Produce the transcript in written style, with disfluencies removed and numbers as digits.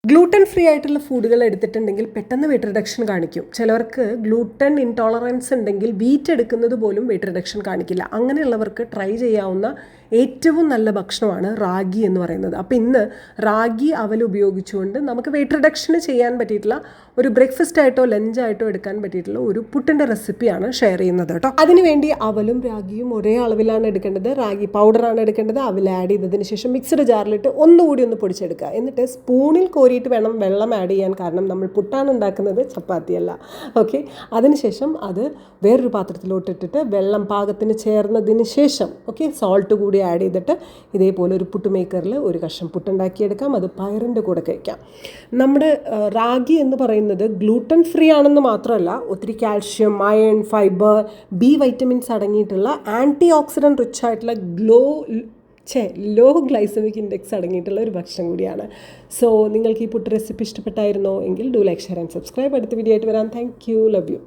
Gluten free ആയിട്ടുള്ള ഫുഡുകൾ എടുത്തിട്ടുണ്ടെങ്കിൽ പെട്ടെന്ന് വെയിറ്റ് റിഡക്ഷൻ കാണിക്കും. ചിലവർക്ക് ഗ്ലൂട്ടൻ ഇൻടോളറൻസ് ഉണ്ടെങ്കിൽ വീറ്റ് എടുക്കുന്നത് പോലും വെയിറ്റ് റിഡക്ഷൻ കാണിക്കില്ല. അങ്ങനെയുള്ളവർക്ക് ട്രൈ ചെയ്യാവുന്ന ഏറ്റവും നല്ല ഭക്ഷണമാണ് റാഗി എന്ന് പറയുന്നത്. അപ്പോൾ ഇന്ന് റാഗി അവൽ ഉപയോഗിച്ചുകൊണ്ട് നമുക്ക് വെയിറ്റ് റിഡക്ഷന് ചെയ്യാൻ പറ്റിയിട്ടുള്ള ഒരു ബ്രേക്ക്ഫാസ്റ്റ് ആയിട്ടോ ലഞ്ചായിട്ടോ എടുക്കാൻ പറ്റിയിട്ടുള്ള ഒരു പുട്ടിൻ്റെ റെസിപ്പിയാണ് ഷെയർ ചെയ്യുന്നത് കേട്ടോ. അതിനുവേണ്ടി അവലും റാഗിയും ഒരേ അളവിലാണ് എടുക്കേണ്ടത്. റാഗി പൗഡറാണ് എടുക്കേണ്ടത്. അവൽ ആഡ് ചെയ്തതിന് ശേഷം മിക്സഡ് ജാറിലിട്ട് ഒന്നുകൂടി ഒന്ന് പൊടിച്ചെടുക്കുക. എന്നിട്ട് സ്പൂണിൽ കോരിയിട്ട് വേണം വെള്ളം ആഡ് ചെയ്യാൻ. കാരണം നമ്മൾ പുട്ടാണ് ഉണ്ടാക്കുന്നത്, ചപ്പാത്തിയല്ല. ഓക്കെ, അതിനുശേഷം അത് വേറൊരു പാത്രത്തിലോട്ടിട്ടിട്ട് വെള്ളം പാകത്തിന് ചേർന്നതിന് ശേഷം സോൾട്ട് കൂടി ആഡ് ചെയ്തിട്ട് ഇതേപോലെ ഒരു പുട്ട് മേക്കറിൽ ഒരു കഷ്ണം പുട്ടുണ്ടാക്കിയെടുക്കാം. അത് പയറിൻ്റെ കൂടെ കഴിക്കാം. നമ്മുടെ റാഗി എന്ന് പറയുന്നത് ഗ്ലൂട്ടൻ ഫ്രീ ആണെന്ന് മാത്രമല്ല, ഒത്തിരി calcium, iron, fibre, B vitamins അടങ്ങിയിട്ടുള്ള ആൻറ്റി ഓക്സിഡൻറ്റ് റിച്ച് ആയിട്ടുള്ള ലോ ഗ്ലൈസമിക് ഇൻഡെക്സ് അടങ്ങിയിട്ടുള്ള ഒരു ഭക്ഷണം കൂടിയാണ്. സോ നിങ്ങൾക്ക് ഈ പുട്ട് റെസിപ്പി ഇഷ്ടപ്പെട്ടായിരുന്നോ എങ്കിൽ do like, share and subscribe. അടുത്ത വീഡിയോ ആയിട്ട് വരാം. Thank you, love you.